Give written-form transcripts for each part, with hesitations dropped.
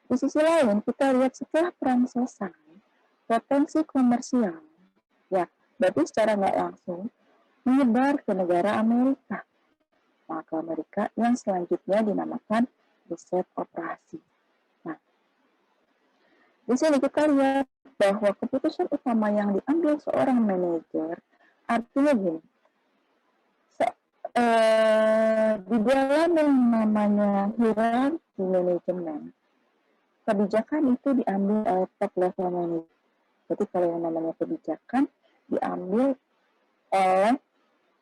Di sisi lain, kita lihat setelah perang selesai, potensi komersial, ya, berarti secara nggak langsung menyebar ke negara Amerika. Maka Amerika yang selanjutnya dinamakan riset operasi. Nah, di sini kita lihat bahwa keputusan utama yang diambil seorang manajer artinya gini, di dalam yang namanya hierarki manajemen, kebijakan itu diambil oleh top level manager. Jadi kalau yang namanya kebijakan diambil oleh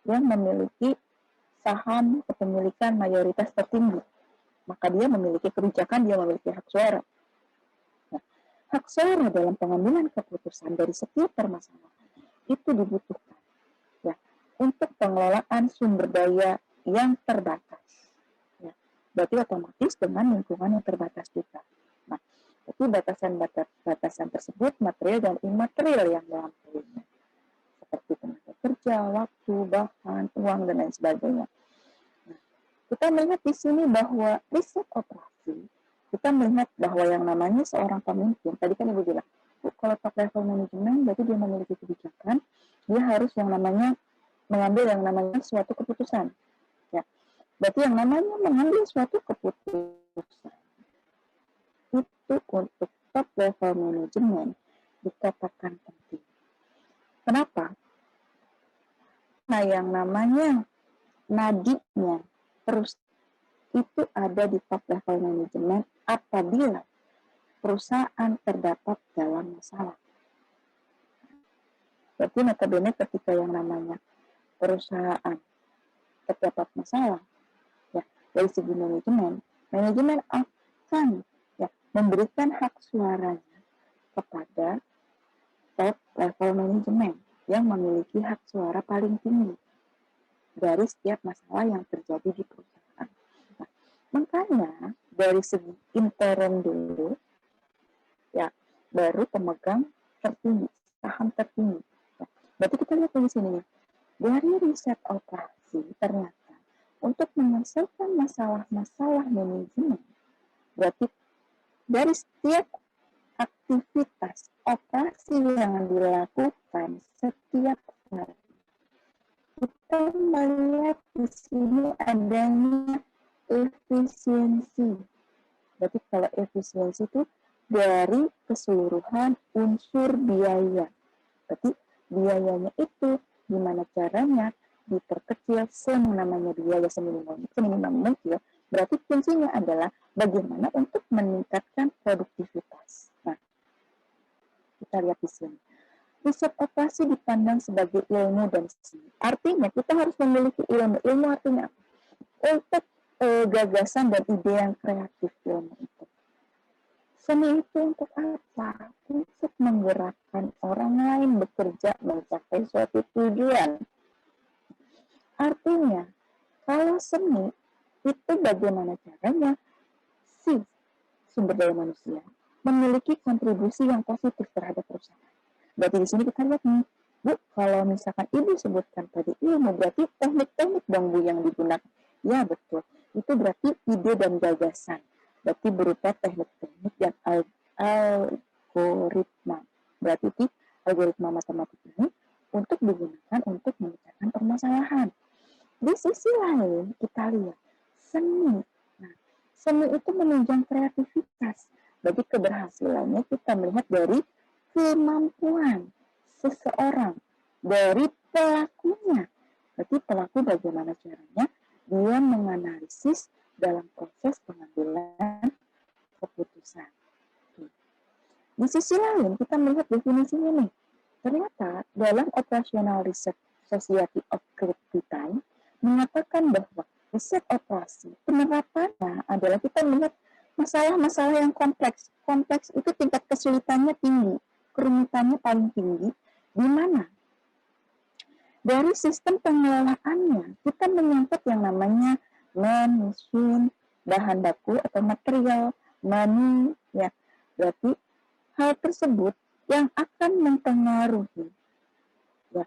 yang memiliki saham kepemilikan mayoritas tertinggi, maka dia memiliki kebijakan, dia memiliki hak suara. Nah, hak suara dalam pengambilan keputusan dari setiap permasalahan itu dibutuhkan ya untuk pengelolaan sumber daya yang terbatas. Ya, berarti otomatis dengan lingkungan yang terbatas juga. Nah, jadi batasan tersebut material dan imaterial yang dalam hal seperti tenaga kerja, waktu, bahan, uang, dan lain sebagainya. Nah, kita melihat di sini bahwa riset operasi, kita melihat bahwa yang namanya seorang pemimpin, tadi kan Ibu bilang, kalau top level manajemen, berarti dia memiliki kebijakan, dia harus yang namanya mengambil yang namanya suatu keputusan. Ya, berarti yang namanya mengambil suatu keputusan itu untuk top level manajemen dikatakan penting. Kenapa? Nah, yang namanya nadinya terus itu ada di top level manajemen apabila perusahaan terdapat dalam masalah. Berarti notabene ketika yang namanya perusahaan terdapat masalah, ya dari segi manajemen akan ya memberikan hak suaranya kepada top level manajemen yang memiliki hak suara paling tinggi dari setiap masalah yang terjadi di perusahaan. Nah, makanya dari segi intern dulu, ya baru pemegang tertinggi, saham tertinggi. Ya, berarti kita lihat di sini nih, dari riset operasi ternyata untuk menyelesaikan masalah-masalah manajemen, berarti dari setiap aktivitas operasi yang dilakukan setiap hari, kita melihat di sini adanya efisiensi. Berarti kalau efisiensi itu dari keseluruhan unsur biaya. Berarti biayanya itu gimana caranya diperkecil namanya biaya seminimal mungkin. Berarti kuncinya adalah bagaimana untuk meningkatkan produktivitas. Nah, kita lihat di sini. Riset operasi dipandang sebagai ilmu dan seni. Artinya kita harus memiliki ilmu. Ilmu artinya apa? Untuk gagasan dan ide yang kreatif ilmu itu. Seni itu untuk apa? Untuk menggerakkan orang lain bekerja mencapai suatu tujuan. Artinya, kalau seni itu bagaimana caranya si sumber daya manusia memiliki kontribusi yang positif terhadap perusahaan. Berarti di sini kita lihat nih, Bu, kalau misalkan Ibu sebutkan tadi ilmu, berarti teknik-teknik dong Bu yang digunakan. Ya betul, itu berarti ide dan gagasan. Berarti berupa teknik-teknik dan algoritma. Berarti algoritma matematik ini untuk digunakan untuk memecahkan permasalahan. Di sisi lain, kita lihat seni. Nah, seni itu menunjang kreativitas. Berarti keberhasilannya kita melihat dari kemampuan seseorang, dari pelakunya. Berarti pelaku bagaimana caranya dia menganalisis dalam proses pengambilan keputusan. Di sisi lain, kita melihat definisinya nih. Ternyata dalam Operational Research Society of Great Britain mengatakan bahwa riset operasi penerapannya adalah kita melihat masalah-masalah yang kompleks. Kompleks itu tingkat kesulitannya tinggi, kerumitannya paling tinggi, di mana dari sistem pengelolaannya kita menyangkut yang namanya man, mesin, bahan baku atau material, money, ya. Berarti hal tersebut yang akan mempengaruhi ya,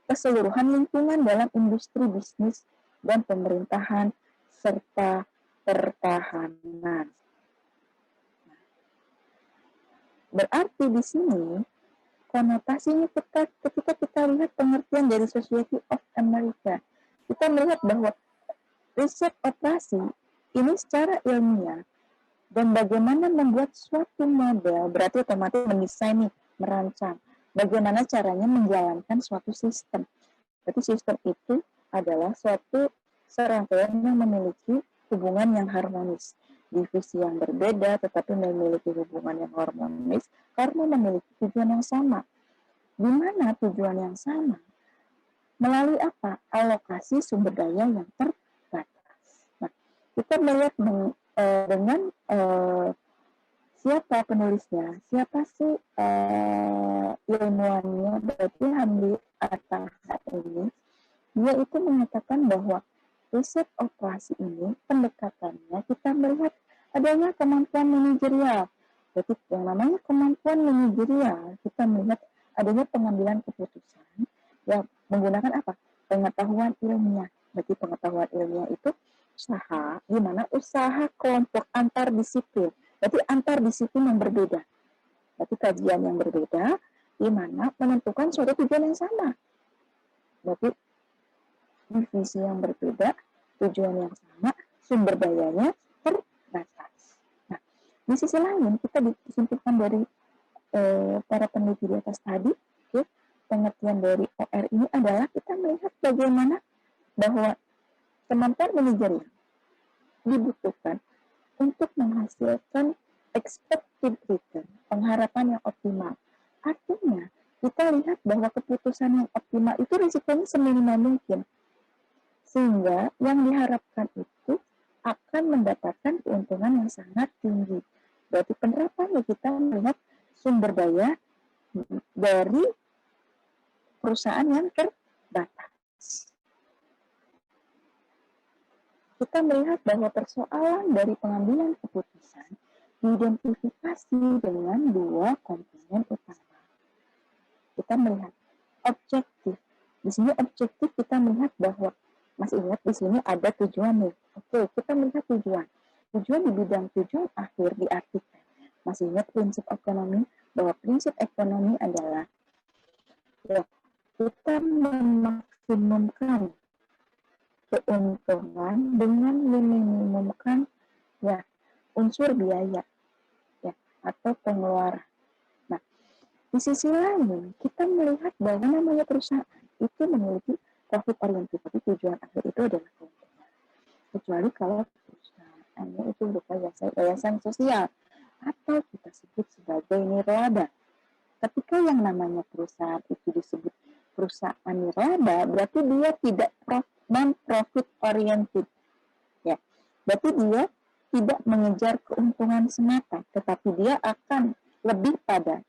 keseluruhan lingkungan dalam industri bisnis dan pemerintahan serta pertahanan. Berarti di sini konotasinya ketika kita lihat pengertian dari Society of America, kita melihat bahwa riset operasi ini secara ilmiah dan bagaimana membuat suatu model, berarti otomatis mendesain, merancang bagaimana caranya menjalankan suatu sistem. Berarti sistem itu adalah suatu serangkaian yang memiliki hubungan yang harmonis. Divisi yang berbeda tetapi memiliki hubungan yang harmonis karena memiliki tujuan yang sama. Di mana tujuan yang sama? Melalui apa? Alokasi sumber daya yang terbatas. Nah, kita melihat dengan siapa penulisnya, siapa sih ilmuwannya, berarti Hamdi Ataha ini, dia itu mengatakan bahwa riset operasi ini, pendekatannya kita melihat adanya kemampuan manajerial. Jadi yang namanya kemampuan manajerial, kita melihat adanya pengambilan keputusan yang menggunakan apa? Pengetahuan ilmiah. Berarti pengetahuan ilmiah itu usaha, di mana usaha kelompok antar disiplin. Berarti antar disiplin yang berbeda. Berarti kajian yang berbeda, di mana menentukan suatu tujuan yang sama. Berarti divisi yang berbeda, tujuan yang sama, sumber dayanya terbatas. Nah, di sisi lain kita disimpulkan dari para peneliti di atas tadi, pengertian dari OR ini adalah kita melihat bagaimana bahwa kemampuan manajerial dibutuhkan untuk menghasilkan expected return, pengharapan yang optimal. Artinya, kita lihat bahwa keputusan yang optimal itu risikonya seminimal mungkin. Sehingga yang diharapkan itu akan mendapatkan keuntungan yang sangat tinggi. Berarti penerapannya kita melihat sumber daya dari perusahaan yang terbatas. Kita melihat bahwa persoalan dari pengambilan keputusan diidentifikasi dengan dua komponen utama. Kita melihat objektif. Di sini objektif kita melihat bahwa masih ingat di sini ada tujuan nih. Oke, kita melihat tujuan. Tujuan di bidang tujuan akhir diartikan. Masih ingat prinsip ekonomi bahwa prinsip ekonomi adalah ya, kita memaksimumkan keuntungan dengan meminimumkan ya unsur biaya ya atau pengeluaran. Nah, di sisi lain kita melihat bahwa namanya perusahaan itu memiliki profit oriented, tapi tujuan akhir itu adalah keuntungan. Kecuali kalau perusahaannya itu berupa yayasan sosial atau kita sebut sebagai nirlaba. Ketika yang namanya perusahaan itu disebut perusahaan nirlaba, berarti dia tidak non-profit oriented. Ya, berarti dia tidak mengejar keuntungan semata, tetapi dia akan lebih pada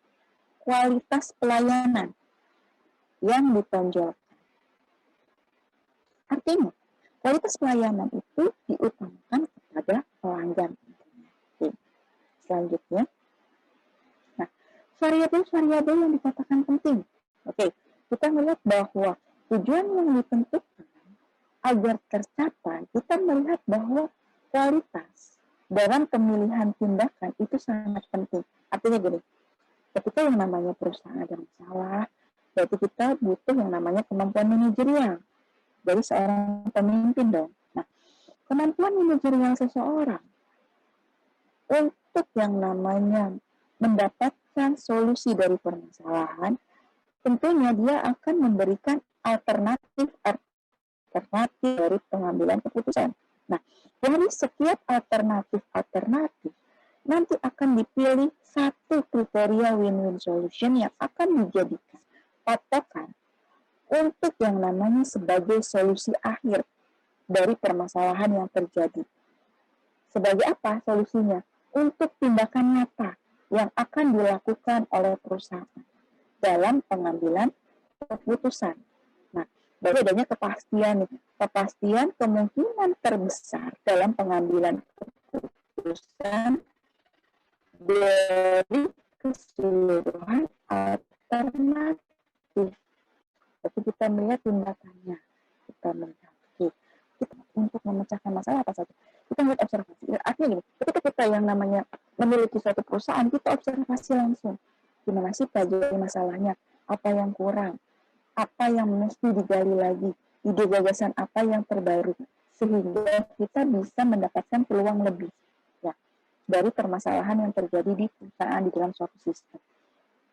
kualitas pelayanan yang ditonjolkan. Artinya, kualitas pelayanan itu diutamakan kepada pelanggan. Oke. Selanjutnya, nah, variabel-variabel yang dikatakan penting. Oke, kita melihat bahwa tujuan yang ditentukan agar tercapai, kita melihat bahwa kualitas dalam pemilihan tindakan itu sangat penting. Artinya gini, ketika yang namanya perusahaan ada masalah, berarti kita butuh yang namanya kemampuan manajerial dari seorang pemimpin dong. Nah, kemampuan manajerial seseorang untuk yang namanya mendapatkan solusi dari permasalahan, tentunya dia akan memberikan alternatif dari pengambilan keputusan. Nah, dari setiap alternatif nanti akan dipilih satu kriteria win-win solution yang akan dijadikan patokan untuk yang namanya sebagai solusi akhir dari permasalahan yang terjadi. Sebagai apa solusinya? Untuk tindakan nyata yang akan dilakukan oleh perusahaan dalam pengambilan keputusan. Nah, baru adanya kepastian nih. Kepastian kemungkinan terbesar dalam pengambilan keputusan dari keseluruhan alternatif. Tapi kita melihat tindakannya, kita melihat untuk memecahkan masalah apa saja? Kita melihat observasi. Artinya gini, ketika kita yang namanya memiliki suatu perusahaan, kita observasi langsung. Gimana sih pelajari masalahnya? Apa yang kurang? Apa yang mesti digali lagi? Ide gagasan apa yang terbaru? Sehingga kita bisa mendapatkan peluang lebih ya, dari permasalahan yang terjadi di perusahaan di dalam suatu sistem.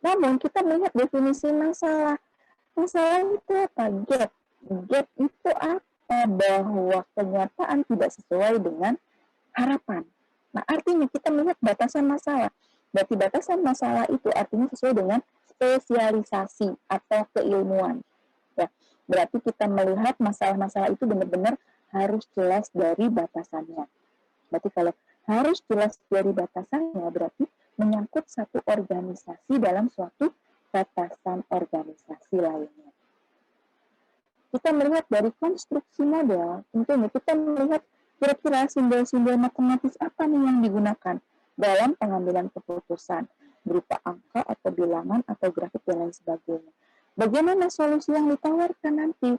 Namun kita melihat definisi masalah. Masalah itu apa? Gap. Gap itu apa? Bahwa kenyataan tidak sesuai dengan harapan. Nah, artinya kita melihat batasan masalah. Berarti batasan masalah itu artinya sesuai dengan spesialisasi atau keilmuan. Ya, berarti kita melihat masalah-masalah itu benar-benar harus jelas dari batasannya. Berarti kalau harus jelas dari batasannya, berarti menyangkut satu organisasi dalam suatu batasan organisasi lainnya. Kita melihat dari konstruksi model, tentunya kita melihat kira-kira simbol-simbol matematis apa nih yang digunakan dalam pengambilan keputusan, berupa angka atau bilangan atau grafik dan lain sebagainya. Bagaimana solusi yang ditawarkan nanti?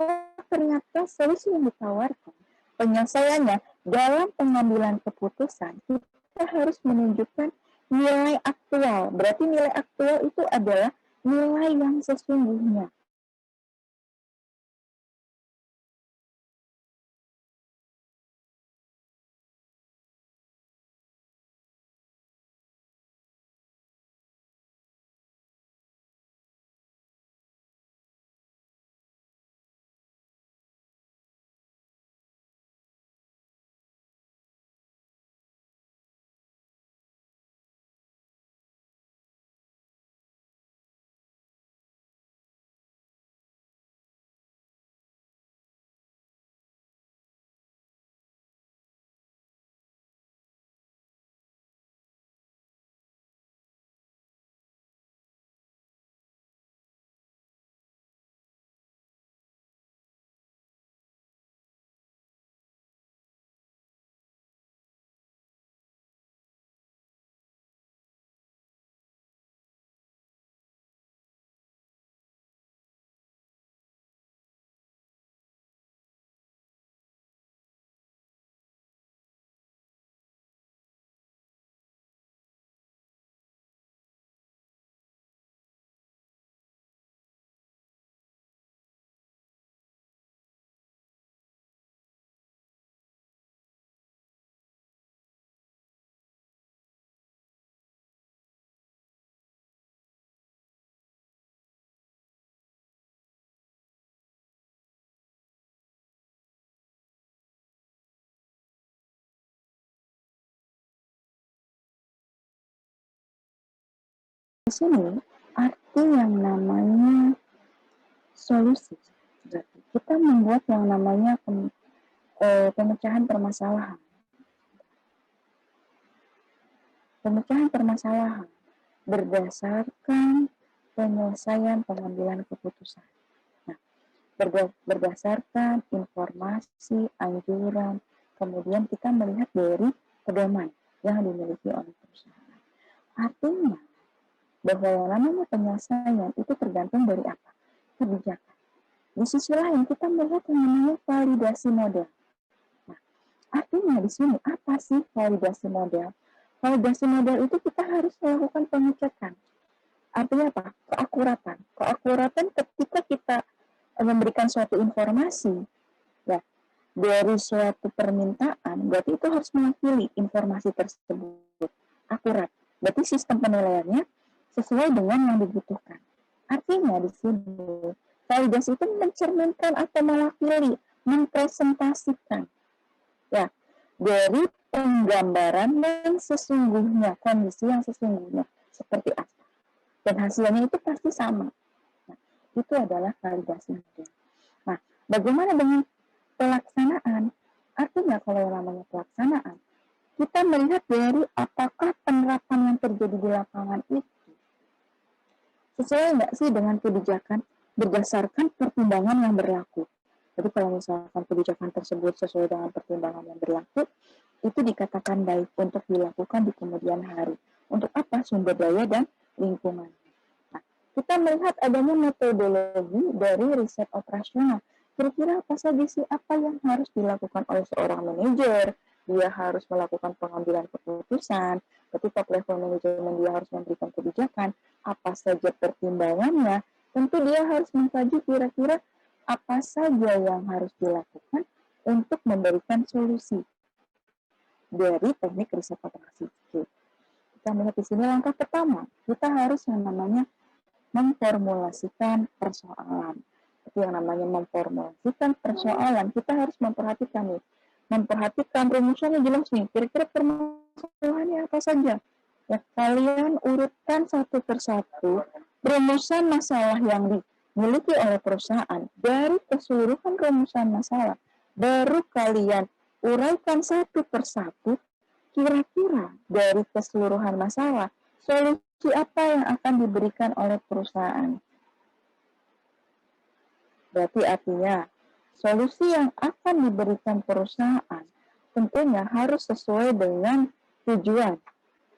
Oh, ternyata solusi yang ditawarkan, penyelesaiannya dalam pengambilan keputusan, kita harus menunjukkan nilai aktual. Berarti nilai aktual itu adalah nilai yang sesungguhnya. Di sini arti yang namanya solusi. Berarti kita membuat yang namanya pemecahan permasalahan. Pemecahan permasalahan berdasarkan penyelesaian pengambilan keputusan. Nah, berdasarkan informasi, anjuran, kemudian kita melihat dari pedoman yang dimiliki oleh perusahaan. Artinya, bahwa yang namanya penyelesaian itu tergantung dari apa? Kebijakan. Di sisi lain, kita melihat yang namanya validasi model. Nah, artinya di sini apa sih validasi model? Validasi model itu kita harus melakukan pengecekan. Artinya apa? Keakuratan. Keakuratan ketika kita memberikan suatu informasi, ya, dari suatu permintaan, berarti itu harus mewakili informasi tersebut akurat. Berarti sistem penilaiannya sesuai dengan yang dibutuhkan. Artinya di sini validasi itu mencerminkan atau mewakili, mempresentasikan ya dari penggambaran yang sesungguhnya, kondisi yang sesungguhnya seperti apa. Dan hasilnya itu pasti sama. Nah, itu adalah validasi model. Nah, bagaimana dengan pelaksanaan? Artinya kalau yang namanya pelaksanaan, kita melihat dari apakah penerapan yang terjadi di lapangan itu sesuai nggak sih dengan kebijakan berdasarkan pertimbangan yang berlaku. Jadi kalau misalkan kebijakan tersebut sesuai dengan pertimbangan yang berlaku, itu dikatakan baik untuk dilakukan di kemudian hari. Untuk apa? Sumber daya dan lingkungan. Nah, kita melihat adanya metodologi dari riset operasional kira-kira apa saja sih apa yang harus dilakukan oleh seorang manajer? Dia harus melakukan pengambilan keputusan, ketika level manajemen dia harus memberikan kebijakan, apa saja pertimbangannya, tentu dia harus mengkaji kira-kira apa saja yang harus dilakukan untuk memberikan solusi dari teknik riset operasi. Kita melihat di sini langkah pertama, kita harus yang namanya memformulasikan persoalan. Itu yang namanya memformulasikan persoalan. Kita harus memperhatikan nih, memperhatikan rumusnya jelas nih. Kira-kira permasalahannya apa saja? Ya, kalian urutkan satu persatu rumusan masalah yang dimiliki oleh perusahaan dari keseluruhan rumusan masalah. Baru kalian uraikan satu persatu kira-kira dari keseluruhan masalah solusi apa yang akan diberikan oleh perusahaan. Berarti artinya solusi yang akan diberikan perusahaan tentunya harus sesuai dengan tujuan.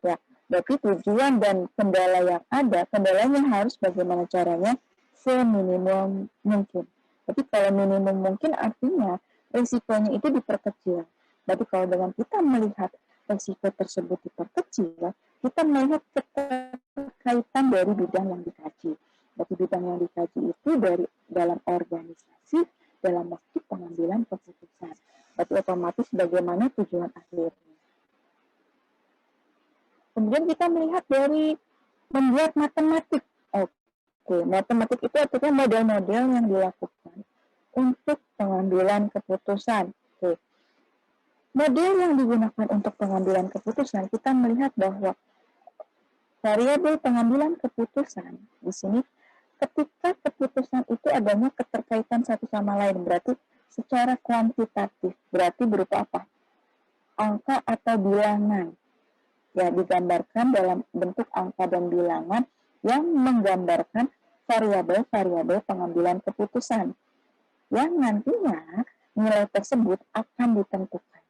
Ya, berarti tujuan dan kendala yang ada, kendalanya harus bagaimana caranya seminimum mungkin. Tapi kalau minimum mungkin artinya risikonya itu diperkecil. Berarti kalau dengan kita melihat risiko tersebut diperkecil, kita melihat keterkaitan dari bidang yang dikaji. Berarti bidang yang dikaji itu dari dalam organisasi, dalam waktu pengambilan keputusan. Berarti otomatis bagaimana tujuan akhirnya. Kemudian kita melihat dari membuat matematik. Oke, matematik itu artinya model-model yang dilakukan untuk pengambilan keputusan. Oke. Model yang digunakan untuk pengambilan keputusan, kita melihat bahwa variabel pengambilan keputusan di sini ketika keputusan itu adanya keterkaitan satu sama lain, berarti secara kuantitatif, berarti berupa apa? Angka atau bilangan. Ya, digambarkan dalam bentuk angka dan bilangan yang menggambarkan variabel-variabel pengambilan keputusan yang nantinya nilai tersebut akan ditentukan.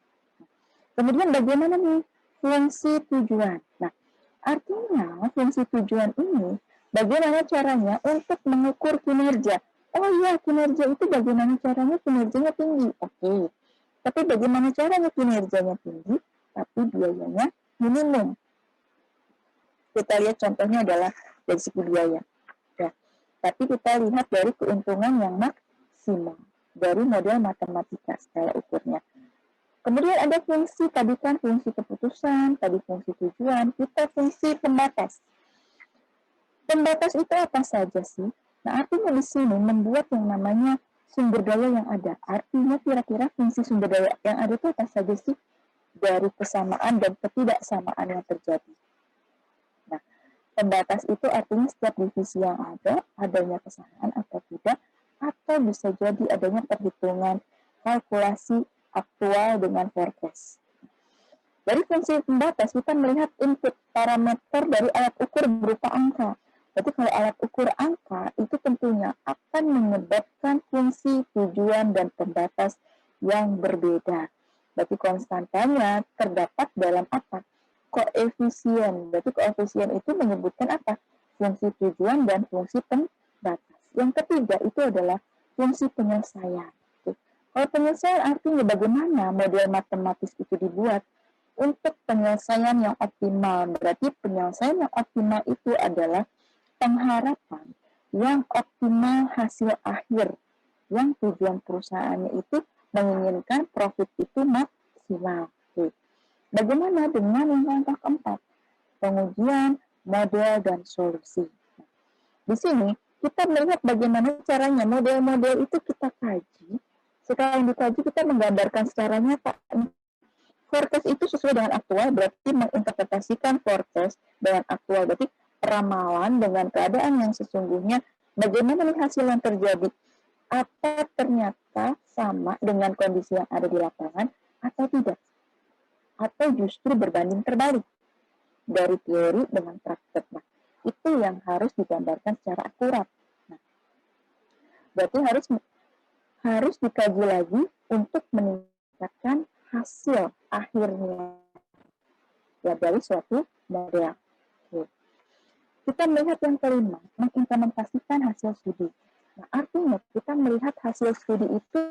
Kemudian bagaimana nih fungsi tujuan? Nah, artinya fungsi tujuan ini bagaimana caranya untuk mengukur kinerja. Oh iya, kinerja itu bagaimana caranya kinerjanya tinggi. Oke. Tapi bagaimana caranya kinerjanya tinggi, tapi biayanya minimum. Kita lihat contohnya adalah dari segi biaya. Ya. Tapi kita lihat dari keuntungan yang maksimal dari model matematika skala ukurnya. Kemudian ada fungsi, tadi kan fungsi keputusan, tadi fungsi tujuan, kita fungsi pembatas. Pembatas itu apa saja sih? Nah, artinya di sini membuat yang namanya sumber daya yang ada. Artinya kira-kira fungsi sumber daya yang ada itu apa saja sih? Dari kesamaan dan ketidaksamaan yang terjadi. Nah, pembatas itu artinya setiap divisi yang ada, adanya kesalahan atau tidak, atau bisa jadi adanya perhitungan kalkulasi aktual dengan forecast. Dari fungsi pembatas, kita melihat input parameter dari alat ukur berupa angka. Jadi kalau alat ukur angka, itu tentunya akan menyebabkan fungsi, tujuan, dan pembatas yang berbeda. Berarti konstantanya terdapat dalam apa? Koefisien. Berarti koefisien itu menyebutkan apa? Fungsi tujuan dan fungsi pembatas. Yang ketiga itu adalah fungsi penyelesaian. Kalau penyelesaian artinya bagaimana model matematis itu dibuat untuk penyelesaian yang optimal. Berarti penyelesaian yang optimal itu adalah pengharapan yang optimal hasil akhir. Yang tujuan perusahaannya itu menginginkan profit itu maksimal. Bagaimana dengan yang langkah keempat? Pengujian, model, dan solusi. Di sini kita melihat bagaimana caranya model-model itu kita kaji. Setelah yang dikaji, kita menggambarkan secara nyata. Forecast itu sesuai dengan aktual, berarti menginterpretasikan forecast dengan aktual, berarti ramalan dengan keadaan yang sesungguhnya. Bagaimana nih hasil yang terjadi? Apa ternyata sama dengan kondisi yang ada di lapangan atau tidak? Atau justru berbanding terbalik dari teori dengan praktek. Nah, itu yang harus digambarkan secara akurat. Nah, berarti harus dikaji lagi untuk meningkatkan hasil akhirnya ya dari suatu model. Oke. Kita melihat yang kelima, mengimplementasikan hasil studi. Nah, artinya kita melihat hasil studi itu,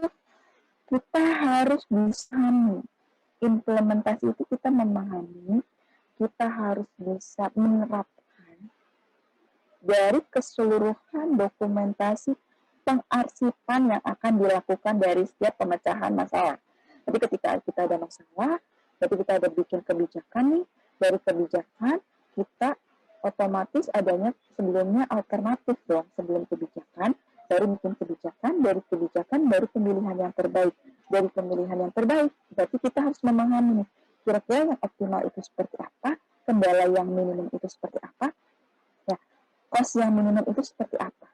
kita harus bisa implementasi itu, kita memahami, kita harus bisa menerapkan dari keseluruhan dokumentasi pengarsipan yang akan dilakukan dari setiap pemecahan masalah. Jadi ketika kita ada masalah, jadi kita ada bikin kebijakan nih, dari kebijakan kita otomatis adanya sebelumnya alternatif dong, sebelum kebijakan, baru bikin kebijakan, dari kebijakan baru pemilihan yang terbaik. Dari pemilihan yang terbaik, berarti kita harus memahami kira-kira yang optimal itu seperti apa, kendala yang minimum itu seperti apa, ya, cost yang minimum itu seperti apa.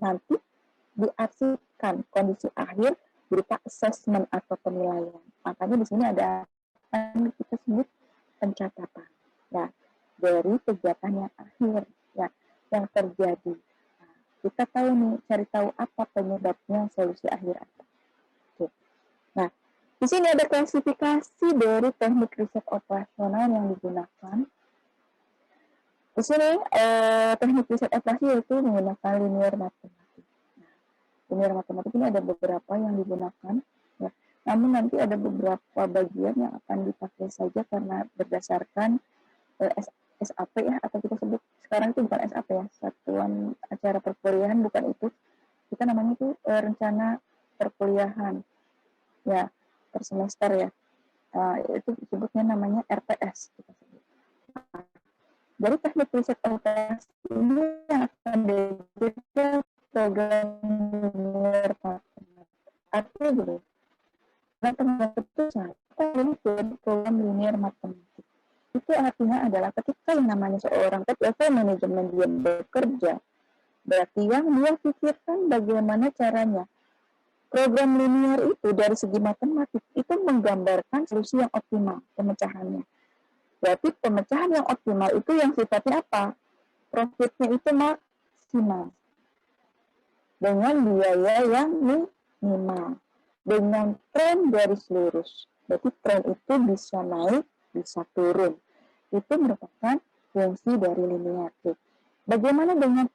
Nanti diarsipkan kondisi akhir berupa assessment atau penilaian. Makanya di sini ada yang kita sebut pencatatan. Ya, dari kegiatan yang akhir, ya, yang terjadi. Nah, kita tahu nih, cari tahu apa penyebabnya, solusi akhir apa. Oke. Nah, di sini ada klasifikasi dari teknik riset operasional yang digunakan. Di sini teknik riset operasi yaitu menggunakan linear matematik. Linear matematik ini ada beberapa yang digunakan, ya. Namun nanti ada beberapa bagian yang akan dipakai saja karena berdasarkan SAP ya, atau kita sebut sekarang itu bukan SAP ya, satuan acara perkuliahan, bukan itu. Kita namanya itu rencana perkuliahan, ya, per semester ya. Itu disebutnya namanya RPS. Kita sebut. Dari teknik riset operasi ini yang akan diberikan program linear matematik. Artinya gini, teman-teman keputusan kita mengikuti program linear matematik. Itu artinya adalah ketika yang namanya seorang top level manajemen dia bekerja, berarti yang dia pikirkan bagaimana caranya program linear itu dari segi matematik itu menggambarkan solusi yang optimal pemecahannya. Berarti pemecahan yang optimal itu yang sifatnya apa? Profitnya itu maksimal. Dengan biaya yang minimal. Dengan tren garis lurus. Berarti tren itu bisa naik, bisa turun. Itu merupakan fungsi dari linear. Bagaimana dengan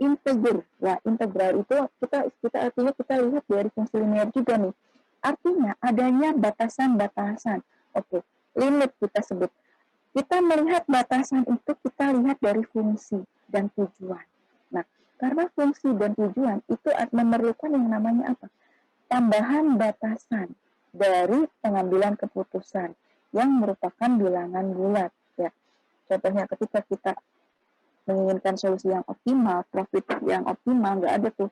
integer? Ya, integral itu kita artinya kita lihat dari fungsi linear juga nih. Artinya adanya batasan-batasan. Oke, limit kita sebut. Kita melihat batasan itu, kita lihat dari fungsi dan tujuan. Nah, karena fungsi dan tujuan itu memerlukan yang namanya apa? Tambahan batasan dari pengambilan keputusan yang merupakan bilangan bulat. Ya. Contohnya ketika kita menginginkan solusi yang optimal, profit yang optimal, nggak ada tuh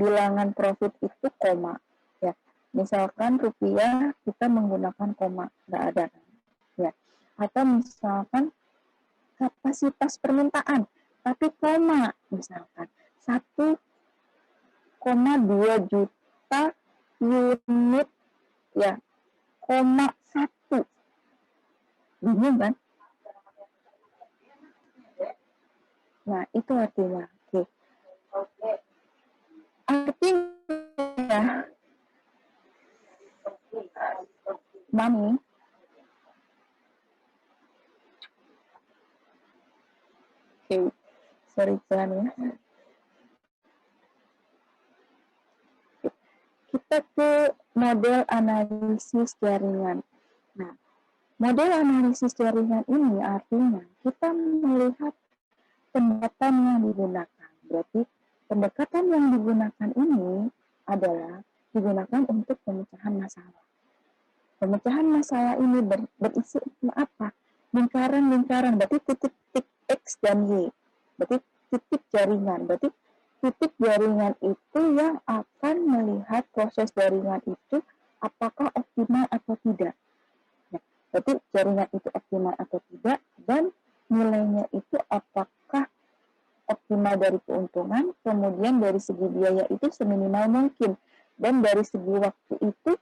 bilangan profit itu koma. Ya. Misalkan rupiah kita menggunakan koma, nggak ada. Ya. Atau misalkan kapasitas permintaan, tapi koma, misalkan 1,2 juta unit, ya, koma 1. Bingung kan? Nah, itu artinya. Oke. Artinya, Mami, sorry ya. Kita ke model analisis jaringan. Nah, model analisis jaringan ini artinya kita melihat pendekatan yang digunakan. Berarti pendekatan yang digunakan ini adalah digunakan untuk pemecahan masalah. Pemecahan masalah ini berisi apa? Lingkaran-lingkaran, berarti titik-titik X dan Y. Berarti titik jaringan. Berarti titik jaringan itu yang akan melihat proses jaringan itu apakah optimal atau tidak. Nah, berarti jaringan itu optimal atau tidak, dan nilainya itu apakah optimal dari keuntungan, kemudian dari segi biaya itu seminimal mungkin, dan dari segi waktu itu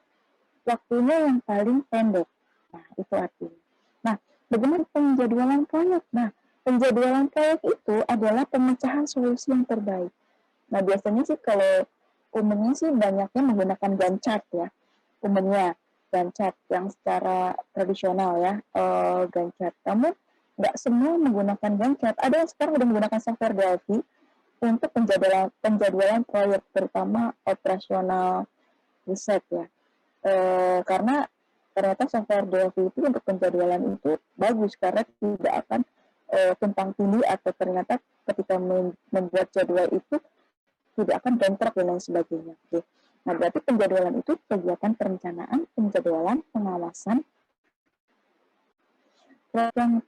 waktunya yang paling pendek. Nah, itu artinya. Nah, bagaimana penjadwalan proyek? Nah, penjadwalan proyek itu adalah pemecahan solusi yang terbaik. Nah, biasanya sih kalau umumnya sih banyaknya menggunakan Gantt chart ya. Umumnya Gantt chart yang secara tradisional ya, Gantt chart. Namun nggak semua menggunakan Gantt chart. Ada yang sekarang udah menggunakan software Delphi. untuk penjadwalan proyek, terutama operasional riset ya. Karena ternyata software Delphi itu untuk penjadwalan itu bagus karena tidak akan tumpang tindih atau ternyata ketika membuat jadwal itu tidak akan bentrok dan lain sebagainya. Oke. Nah, berarti penjadwalan itu kegiatan perencanaan, penjadwalan, pengawasan yang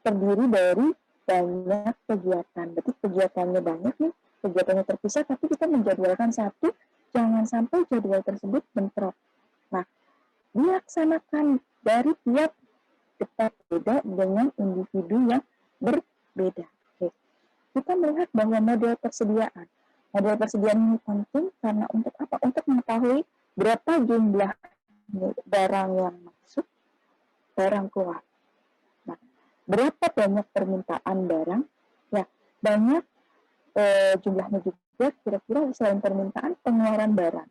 terdiri dari banyak kegiatan. Berarti kegiatannya banyak nih, kegiatannya terpisah, tapi kita menjadwalkan satu, jangan sampai jadwal tersebut bentrok. Nah, dilaksanakan dari tiap detak beda dengan individu yang berbeda. Oke. Kita melihat bahwa model persediaan ini penting karena untuk apa? Untuk mengetahui berapa jumlah barang yang masuk, barang keluar. Nah, berapa banyak permintaan barang? Ya, banyak jumlahnya juga kira-kira selain permintaan, pengeluaran barang.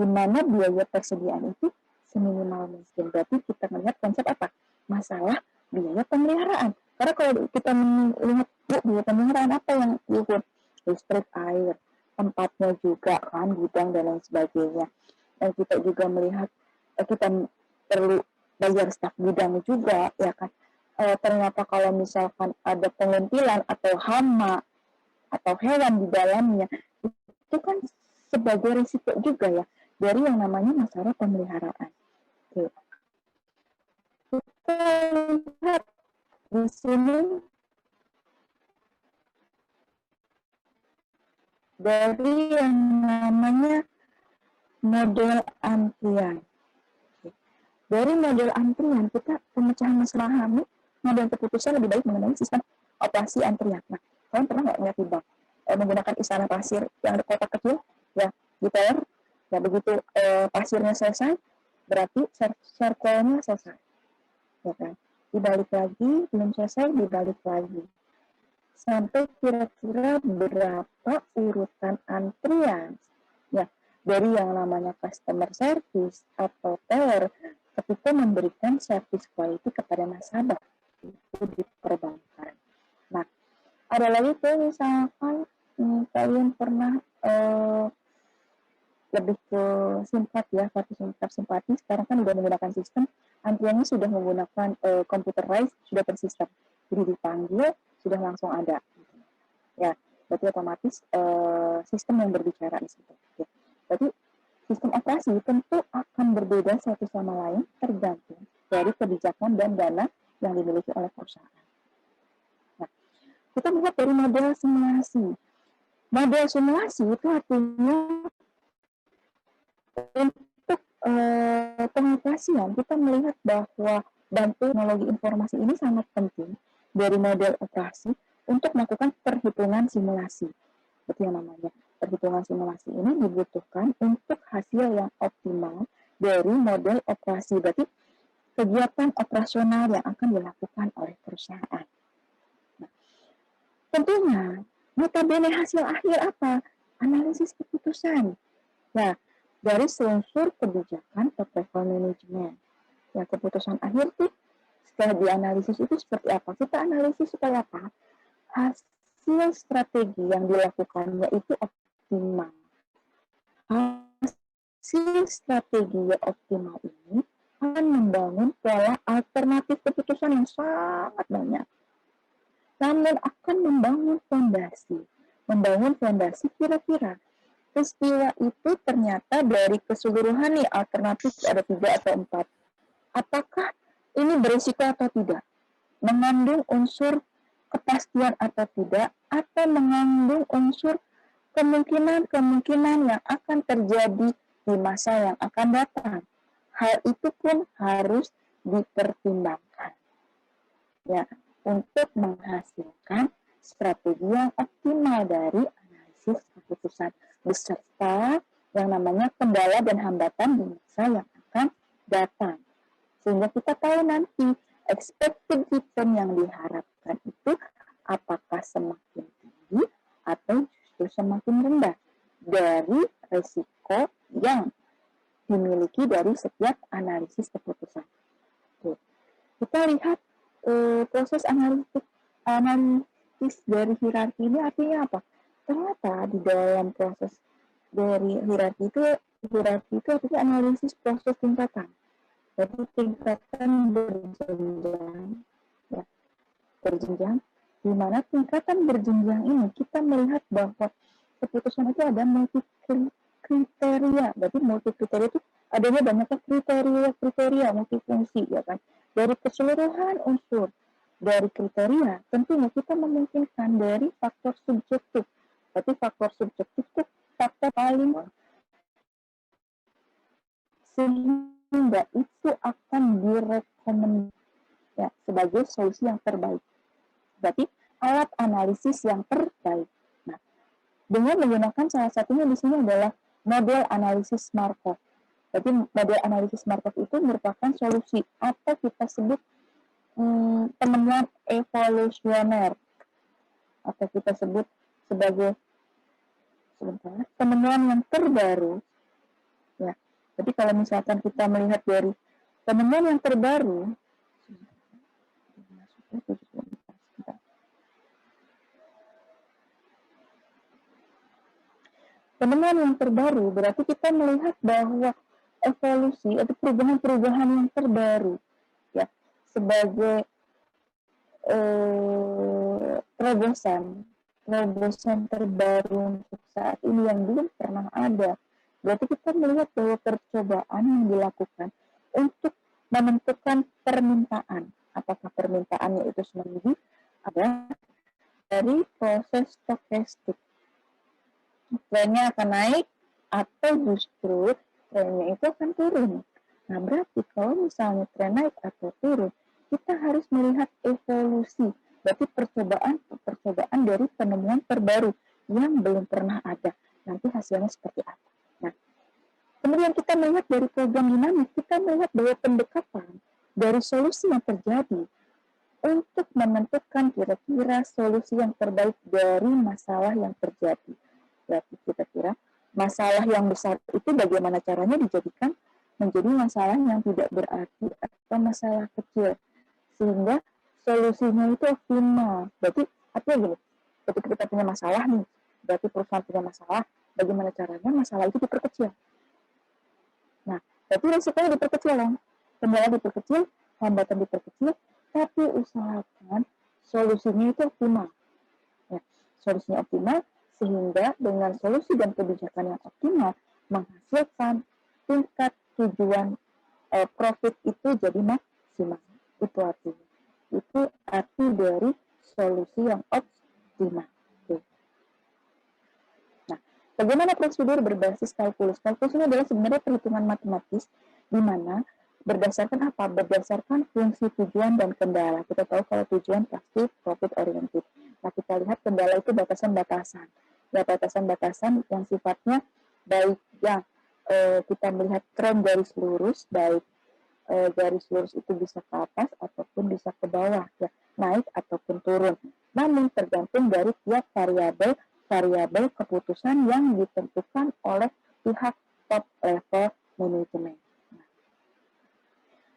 Gimana biaya persediaan itu seminimal mungkin. Berarti kita melihat konsep apa? Masalah biaya pemeliharaan. Karena kalau kita melihat biaya pemeliharaan apa yang diukur? Listrik, air, tempatnya juga kan, gudang dan lain sebagainya. Dan kita juga melihat kita perlu bayar staf gudang juga, ya kan. Ternyata kalau misalkan ada pengintilan atau hama atau hewan di dalamnya, itu kan sebagai risiko juga ya dari yang namanya masalah pemeliharaan. Oke. Kita lihat di sini dari yang namanya model antrian. Dari model antrian kita pemecahan masalah HAMI, model keputusan lebih baik mengenai sistem operasi antrian. Nah, kalian pernah nggak lihat di bank menggunakan istana pasir yang ada kotak kecil, ya di teller, ya begitu pasirnya selesai, berarti circle-nya selesai, ya kan? Dibalik lagi, belum selesai, dibalik lagi. Sampai kira-kira berapa urutan antrian, ya dari yang namanya customer service atau teller ketika memberikan service quality kepada nasabah itu di perbankan. Nah, ada lagi tuh misalkan kalian pernah lebih ke simpat ya, kartu simpati sekarang kan udah menggunakan sistem, antriannya sudah menggunakan computerized, sudah bersistem. Jadi dipanggil, sudah langsung ada. Ya, berarti otomatis sistem yang berbicara di situ. Ya. Berarti sistem operasi tentu akan berbeda satu sama lain tergantung dari kebijakan dan dana yang dimiliki oleh perusahaan. Nah, kita melihat dari model simulasi. Model simulasi itu artinya untuk pengoperasian kita melihat bahwa teknologi informasi ini sangat penting dari model operasi untuk melakukan perhitungan simulasi. Itu yang namanya perhitungan simulasi ini dibutuhkan untuk hasil yang optimal dari model operasi. Berarti kegiatan operasional yang akan dilakukan oleh perusahaan. Nah, tentunya notabene hasil akhir apa? Analisis keputusan. Nah, dari unsur kebijakan portfolio manajemen. Ya, keputusan akhir itu setelah dianalisis itu seperti apa? Kita analisis supaya apa? Hasil strategi yang dilakukannya itu optimal. Hasil strategi yang optimal ini akan membangun pola alternatif keputusan yang sangat banyak. Namun akan membangun fondasi kira-kira peristiwa itu ternyata dari keseluruhan nih alternatif ada 3 atau 4. Apakah ini berisiko atau tidak? Mengandung unsur kepastian atau tidak? Atau mengandung unsur kemungkinan yang akan terjadi di masa yang akan datang? Hal itu pun harus dipertimbangkan. Ya, untuk menghasilkan strategi yang optimal dari analisis keputusan beserta yang namanya kendala dan hambatan di masa yang akan datang. Sehingga kita tahu nanti expected return yang diharapkan itu apakah semakin tinggi atau justru semakin rendah dari risiko yang dimiliki dari setiap analisis keputusan. Oke. Kita lihat proses analisis analisis dari hierarki ini artinya apa? Ternyata di dalam proses dari hierarki itu artinya analisis proses tingkatan. Jadi tingkatan berjenjang, ya, berjenjang, di mana tingkatan berjenjang ini kita melihat bahwa keputusan itu ada multi kriteria. Berarti multi kriteria itu adanya banyaknya kriteria multifungsi, ya kan? Dari keseluruhan unsur dari kriteria, tentunya kita memungkinkan dari faktor subjektif. Berarti faktor subjektif itu faktor paling, sehingga itu akan direkomendasikan, ya, sebagai solusi yang terbaik. Berarti alat analisis yang terbaik. Nah, dengan menggunakan salah satunya di sini adalah model analisis Markov. Jadi model analisis Markov itu merupakan solusi atau kita sebut penemuan evolusioner, atau kita sebut sebagai penemuan yang terbaru. Ya, jadi kalau misalkan kita melihat dari penemuan yang terbaru, penemuan yang terbaru berarti kita melihat bahwa evolusi atau perubahan-perubahan yang terbaru, ya, sebagai terobosan terbaru untuk saat ini yang belum pernah ada. Berarti kita melihat bahwa percobaan yang dilakukan untuk menentukan permintaan, apakah permintaannya itu seminggu, ada dari proses stokastik. Trennya akan naik atau justru trennya itu akan turun. Nah, berarti kalau misalnya tren naik atau turun, kita harus melihat evolusi. Berarti percobaan dari penemuan terbaru yang belum pernah ada. Nanti hasilnya seperti apa. Nah, kemudian kita melihat dari program dinamis, kita melihat bahwa pendekatan dari solusi yang terjadi untuk menentukan kira-kira solusi yang terbaik dari masalah yang terjadi. Berarti kira-kira masalah yang besar itu bagaimana caranya dijadikan menjadi masalah yang tidak berarti atau masalah kecil, sehingga solusinya itu optimal. Berarti artinya gini, ketika kita punya masalah nih, berarti perusahaan punya masalah, bagaimana caranya masalah itu diperkecil. Nah, berarti resikonya diperkecil dong. Kendala diperkecil, hambatan diperkecil, tapi usahakan solusinya itu optimal. Ya, solusinya optimal, sehingga dengan solusi dan kebijakan yang optimal menghasilkan tingkat tujuan profit itu jadi maksimal. Itu artinya. Itu arti dari solusi yang optimal. Oke. Nah, bagaimana prosedur berbasis kalkulus? Kalkulus ini adalah sebenarnya perhitungan matematis di mana berdasarkan apa? Berdasarkan fungsi tujuan dan kendala. Kita tahu kalau tujuan pasti profit oriented. Nah, kita lihat kendala itu batasan-batasan. Ya, batasan-batasan yang sifatnya baik yang kita melihat tren garis lurus, baik garis lurus itu bisa ke atas ataupun bisa ke bawah, ya, naik ataupun turun. Namun tergantung dari tiap variabel keputusan yang ditentukan oleh pihak top level manajemen.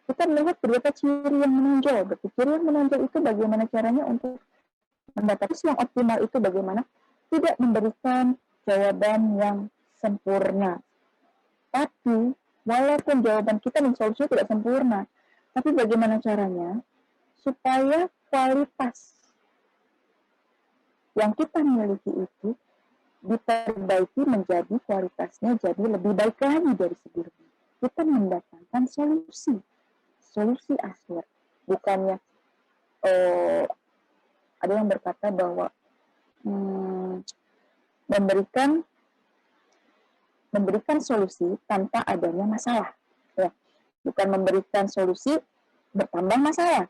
Kita melihat beberapa ciri yang menonjol. Ciri yang menonjol itu bagaimana caranya untuk mendapatkan yang optimal itu bagaimana tidak memberikan jawaban yang sempurna. Tapi walaupun jawaban kita dan solusinya tidak sempurna, tapi bagaimana caranya supaya kualitas yang kita miliki itu diperbaiki menjadi kualitasnya jadi lebih baik lagi dari sebelumnya. Kita mendatangkan solusi akhir. Bukannya ada yang berkata bahwa memberikan solusi tanpa adanya masalah. Ya. Bukan memberikan solusi bertambah masalah,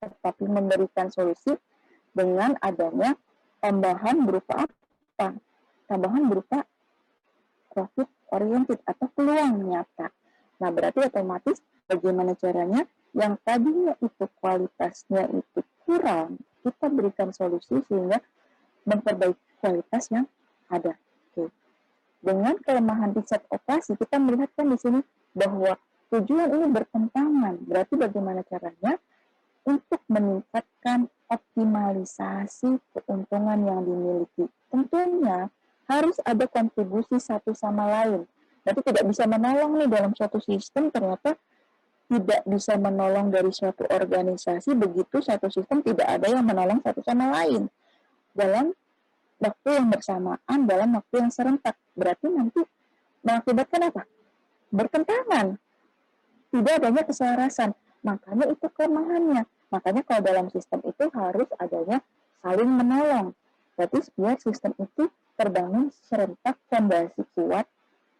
tetapi memberikan solusi dengan adanya tambahan berupa apa? Tambahan berupa profit oriented atau peluang nyata. Nah, berarti otomatis bagaimana caranya yang tadinya itu kualitasnya itu kurang, kita berikan solusi sehingga memperbaiki kualitas yang ada. Oke. Dengan kelemahan riset operasi, kita melihatkan di sini bahwa tujuan ini bertentangan. Berarti bagaimana caranya untuk meningkatkan optimal mengoptimalisasi keuntungan yang dimiliki. Tentunya harus ada kontribusi satu sama lain. Berarti tidak bisa menolong nih dalam suatu sistem, ternyata tidak bisa menolong dari suatu organisasi, begitu satu sistem tidak ada yang menolong satu sama lain dalam waktu yang bersamaan, dalam waktu yang serentak. Berarti nanti mengakibatkan apa? Bertentangan, tidak adanya keselarasan. Makanya itu kelemahannya. Makanya kalau dalam sistem itu harus adanya saling menolong. Berarti biar sistem itu terbangun serentak, fondasi kuat,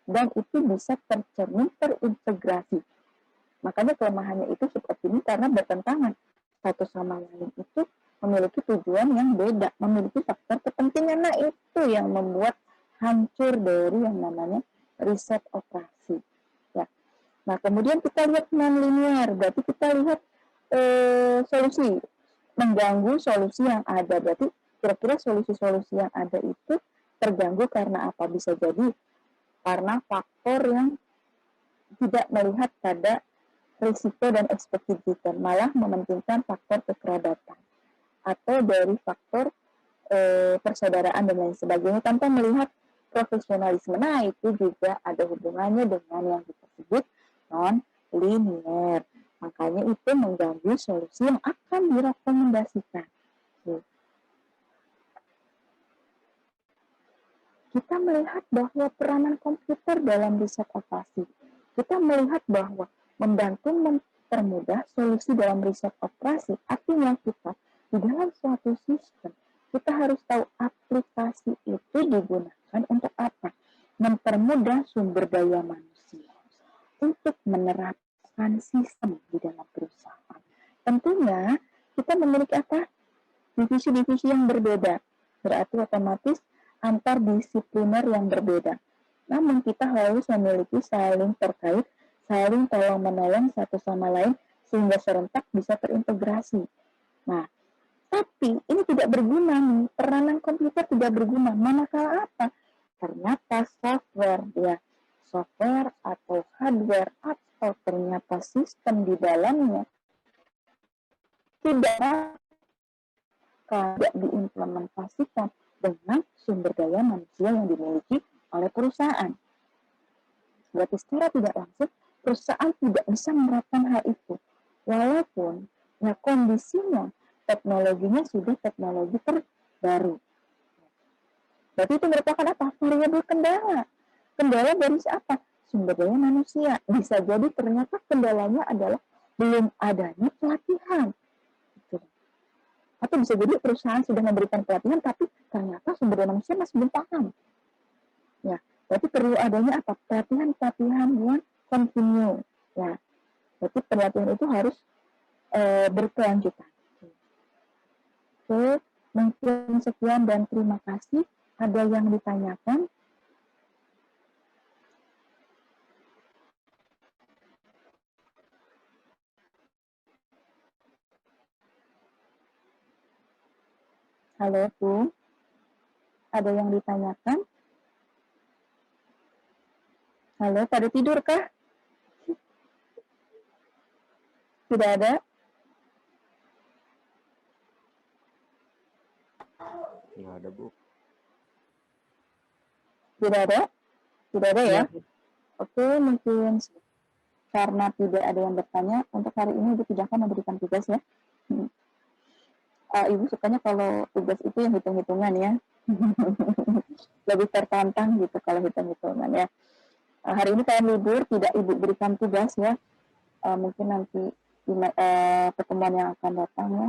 dan itu bisa tercermin, terintegrasi. Makanya kelemahannya itu suboptimis karena bertentangan. Satu sama lain itu memiliki tujuan yang beda, memiliki faktor kepentingan. Nah, itu yang membuat hancur dari yang namanya riset operasi. Ya. Nah, kemudian kita lihat non-linear, berarti kita lihat solusi, mengganggu solusi yang ada. Berarti kira-kira solusi-solusi yang ada itu terganggu karena apa? Bisa jadi karena faktor yang tidak melihat pada risiko dan expected return, malah mementingkan faktor kekerabatan atau dari faktor persaudaraan dan lain sebagainya tanpa melihat profesionalisme. Nah, itu juga ada hubungannya dengan yang disebut non-linear. Makanya itu mengganggu solusi yang akan direkomendasikan. Kita melihat bahwa peranan komputer dalam riset operasi. Kita melihat bahwa membantu mempermudah solusi dalam riset operasi, artinya kita di dalam suatu sistem, kita harus tahu aplikasi itu digunakan untuk apa? Mempermudah sumber daya manusia untuk menerapkan sistem di dalam perusahaan. Tentunya kita memiliki apa? Divisi-divisi yang berbeda, berarti otomatis antar disipliner yang berbeda. Namun kita harus memiliki saling terkait, saling tolong-menolong satu sama lain sehingga serentak bisa terintegrasi. Nah, tapi ini tidak berguna nih, peranan komputer tidak berguna. Manakala apa? Ternyata software atau hardware atau ternyata sistem di dalamnya tidak diimplementasikan dengan sumber daya manusia yang dimiliki oleh perusahaan. Berarti secara tidak langsung perusahaan tidak bisa menerapkan hal itu. Walaupun ya kondisinya teknologinya sudah teknologi terbaru. Berarti itu merupakan apa? Variabel kendala. Kendala dari siapa? Sumber daya manusia. Bisa jadi ternyata kendalanya adalah belum adanya pelatihan. Atau bisa jadi perusahaan sudah memberikan pelatihan, tapi ternyata sumber daya manusia masih belum paham. Ya, berarti perlu adanya apa? Pelatihan yang continue. Ya, berarti pelatihan itu harus berkelanjutan. Oke, mungkin sekian dan terima kasih. Ada yang ditanyakan? Halo, Bu. Ada yang ditanyakan? Halo, pada tidur kah? Tidak ada? Tidak ada, Bu. Tidak ada? Tidak ada ya? Oke, mungkin karena tidak ada yang bertanya, untuk hari ini Ibu tidak akan memberikan tugas ya. Ibu sukanya kalau tugas itu yang hitung-hitungan ya. Lebih tertantang gitu kalau hitung-hitungan ya. Hari ini saya libur, tidak Ibu berikan tugas ya. Mungkin nanti pertemuan yang akan datang ya.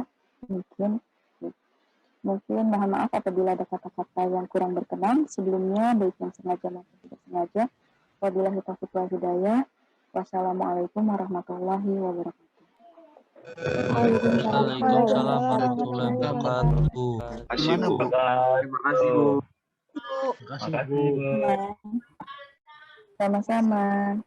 Mungkin mohon maaf apabila ada kata-kata yang kurang berkenan sebelumnya, baik yang sengaja maupun tidak sengaja. Wabillahi taufiq wal hidayah. Wassalamualaikum warahmatullahi wabarakatuh. Waalaikumsalam warahmatullahi wabarakatuh. Terima kasih, Bu. Terima kasih, Bu. Sama-sama.